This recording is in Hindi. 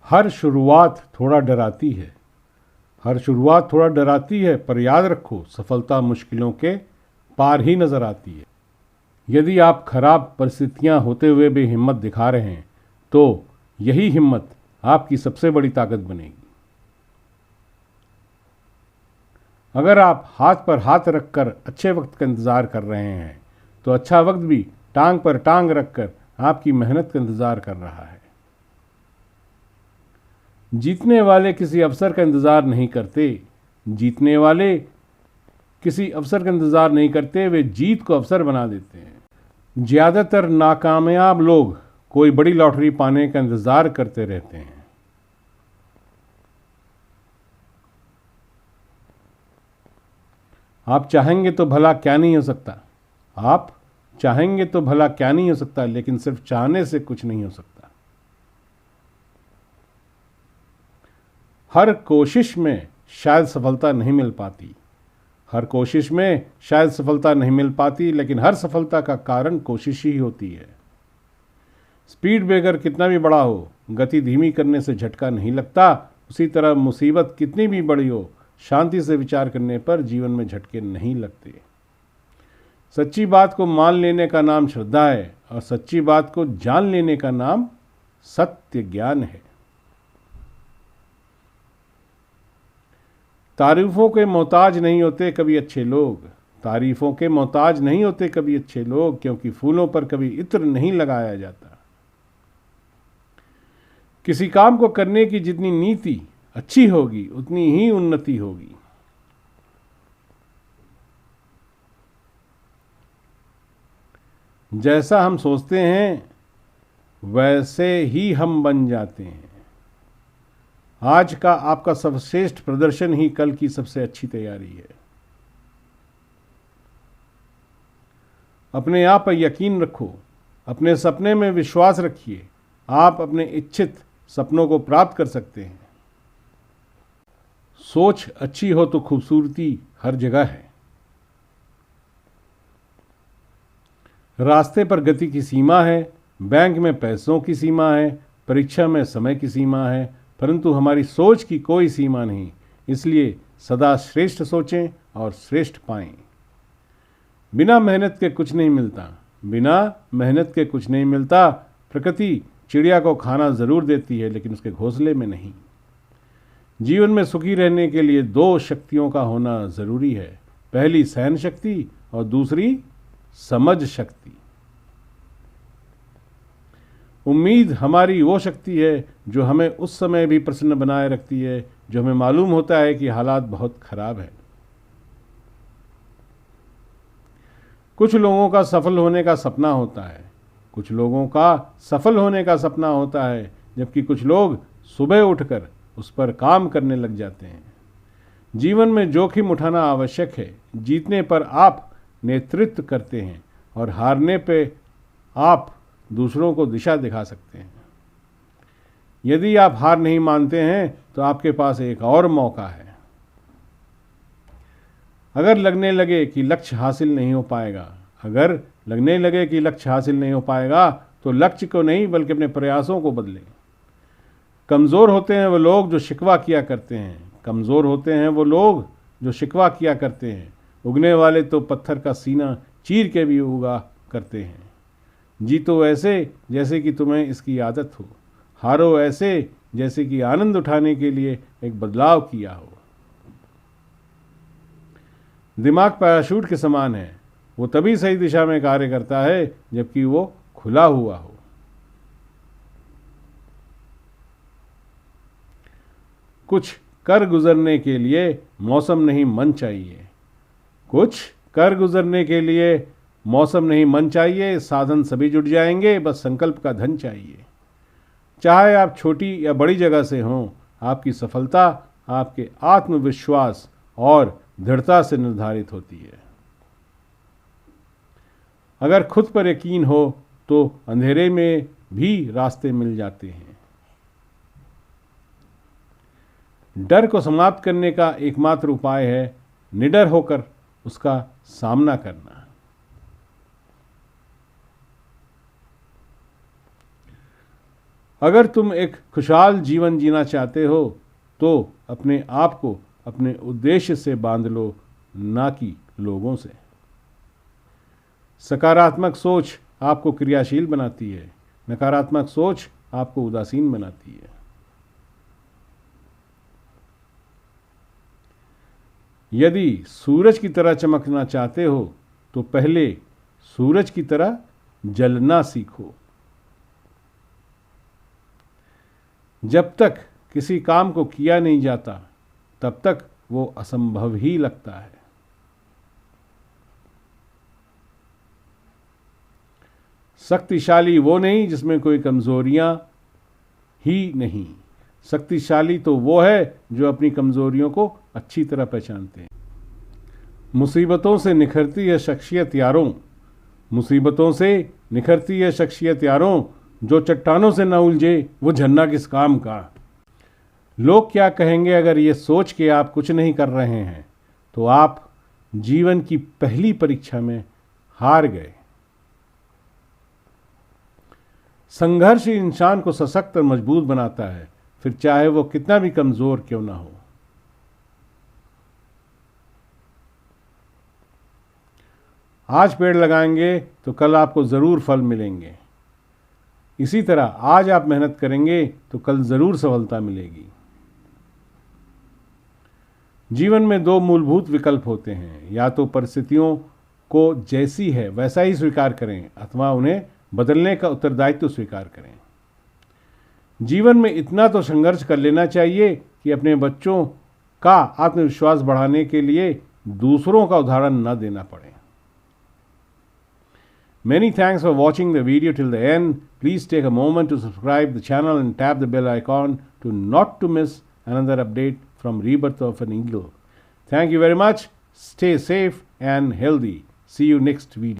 हर शुरुआत थोड़ा डराती है, हर शुरुआत थोड़ा डराती है, पर याद रखो सफलता मुश्किलों के पार ही नजर आती है। यदि आप खराब परिस्थितियां होते हुए भी हिम्मत दिखा रहे हैं तो यही हिम्मत आपकी सबसे बड़ी ताकत बनेगी। अगर आप हाथ पर हाथ रखकर अच्छे वक्त का इंतज़ार कर रहे हैं तो अच्छा वक्त भी टांग पर टांग रखकर आपकी मेहनत का इंतज़ार कर रहा है। जीतने वाले किसी अवसर का इंतज़ार नहीं करते, जीतने वाले किसी अवसर का इंतज़ार नहीं करते, वे जीत को अवसर बना देते हैं। ज़्यादातर नाकामयाब लोग कोई बड़ी लॉटरी पाने का इंतज़ार करते रहते हैं। आप चाहेंगे तो भला क्या नहीं हो सकता, आप चाहेंगे तो भला क्या नहीं हो सकता, लेकिन सिर्फ चाहने से कुछ नहीं हो सकता। हर कोशिश में शायद सफलता नहीं मिल पाती, हर कोशिश में शायद सफलता नहीं मिल पाती, लेकिन हर सफलता का कारण कोशिश ही होती है। स्पीड ब्रेकर कितना भी बड़ा हो, गति धीमी करने से झटका नहीं लगता। उसी तरह मुसीबत कितनी भी बड़ी हो, शांति से विचार करने पर जीवन में झटके नहीं लगते। सच्ची बात को मान लेने का नाम श्रद्धा है और सच्ची बात को जान लेने का नाम सत्य ज्ञान है। तारीफों के मोहताज नहीं होते कभी अच्छे लोग, तारीफों के मोहताज नहीं होते कभी अच्छे लोग, क्योंकि फूलों पर कभी इत्र नहीं लगाया जाता। किसी काम को करने की जितनी नीति अच्छी होगी उतनी ही उन्नति होगी। जैसा हम सोचते हैं वैसे ही हम बन जाते हैं। आज का आपका सर्वश्रेष्ठ प्रदर्शन ही कल की सबसे अच्छी तैयारी है। अपने आप पर यकीन रखो, अपने सपने में विश्वास रखिए। आप अपने इच्छित सपनों को प्राप्त कर सकते हैं। सोच अच्छी हो तो खूबसूरती हर जगह है। रास्ते पर गति की सीमा है, बैंक में पैसों की सीमा है, परीक्षा में समय की सीमा है, परंतु हमारी सोच की कोई सीमा नहीं। इसलिए सदा श्रेष्ठ सोचें और श्रेष्ठ पाएं। बिना मेहनत के कुछ नहीं मिलता, बिना मेहनत के कुछ नहीं मिलता। प्रकृति चिड़िया को खाना जरूर देती है, लेकिन उसके घोंसले में नहीं। जीवन में सुखी रहने के लिए दो शक्तियों का होना जरूरी है, पहली सहन शक्ति और दूसरी समझ शक्ति। उम्मीद हमारी वो शक्ति है जो हमें उस समय भी प्रसन्न बनाए रखती है जो हमें मालूम होता है कि हालात बहुत खराब है। कुछ लोगों का सफल होने का सपना होता है, कुछ लोगों का सफल होने का सपना होता है, जबकि कुछ लोग सुबह उठकर उस पर काम करने लग जाते हैं। जीवन में जोखिम उठाना आवश्यक है। जीतने पर आप नेतृत्व करते हैं और हारने पे आप दूसरों को दिशा दिखा सकते हैं। यदि आप हार नहीं मानते हैं तो आपके पास एक और मौका है। अगर लगने लगे कि लक्ष्य हासिल नहीं हो पाएगा, अगर लगने लगे कि लक्ष्य हासिल नहीं हो पाएगा तो लक्ष्य को नहीं बल्कि अपने प्रयासों को बदलें। कमज़ोर होते हैं वो लोग जो शिकवा किया करते हैं, कमज़ोर होते हैं वो लोग जो शिकवा किया करते हैं। उगने वाले तो पत्थर का सीना चीर के भी उगा करते हैं। जीतो ऐसे जैसे कि तुम्हें इसकी आदत हो, हारो ऐसे जैसे कि आनंद उठाने के लिए एक बदलाव किया हो। दिमाग पैराशूट के समान है, वो तभी सही दिशा में कार्य करता है जबकि वो खुला हुआ हो। कुछ कर गुजरने के लिए मौसम नहीं मन चाहिए, कुछ कर गुजरने के लिए मौसम नहीं मन चाहिए। साधन सभी जुट जाएंगे, बस संकल्प का धन चाहिए। चाहे आप छोटी या बड़ी जगह से हों, आपकी सफलता आपके आत्मविश्वास और दृढ़ता से निर्धारित होती है। अगर खुद पर यकीन हो तो अंधेरे में भी रास्ते मिल जाते हैं। डर को समाप्त करने का एकमात्र उपाय है निडर होकर उसका सामना करना। अगर तुम एक खुशहाल जीवन जीना चाहते हो तो अपने आप को अपने उद्देश्य से बांध लो, ना कि लोगों से। सकारात्मक सोच आपको क्रियाशील बनाती है, नकारात्मक सोच आपको उदासीन बनाती है। यदि सूरज की तरह चमकना चाहते हो तो पहले सूरज की तरह जलना सीखो। जब तक किसी काम को किया नहीं जाता तब तक वो असंभव ही लगता है। शक्तिशाली वो नहीं जिसमें कोई कमजोरियां ही नहीं, शक्तिशाली तो वो है जो अपनी कमजोरियों को अच्छी तरह पहचानते हैं। मुसीबतों से निखरती है शख्सियत यारों, मुसीबतों से निखरती है शख्सियत यारों, जो चट्टानों से न उलझे वो झरना किस काम का। लोग क्या कहेंगे अगर ये सोच के आप कुछ नहीं कर रहे हैं तो आप जीवन की पहली परीक्षा में हार गए। संघर्ष इंसान को सशक्त और मजबूत बनाता है, फिर चाहे वो कितना भी कमजोर क्यों ना हो। आज पेड़ लगाएंगे तो कल आपको जरूर फल मिलेंगे। इसी तरह आज आप मेहनत करेंगे तो कल जरूर सफलता मिलेगी। जीवन में दो मूलभूत विकल्प होते हैं, या तो परिस्थितियों को जैसी है वैसा ही स्वीकार करें अथवा उन्हें बदलने का उत्तरदायित्व स्वीकार करें। जीवन में इतना तो संघर्ष कर लेना चाहिए कि अपने बच्चों का आत्मविश्वास बढ़ाने के लिए दूसरों का उदाहरण न देना पड़े। Many thanks for watching the video till the end. Please take a moment to subscribe the channel and tap the bell icon to not to miss another update from Rebirth of an Eagle. Thank you very much. Stay safe and healthy. See you next video.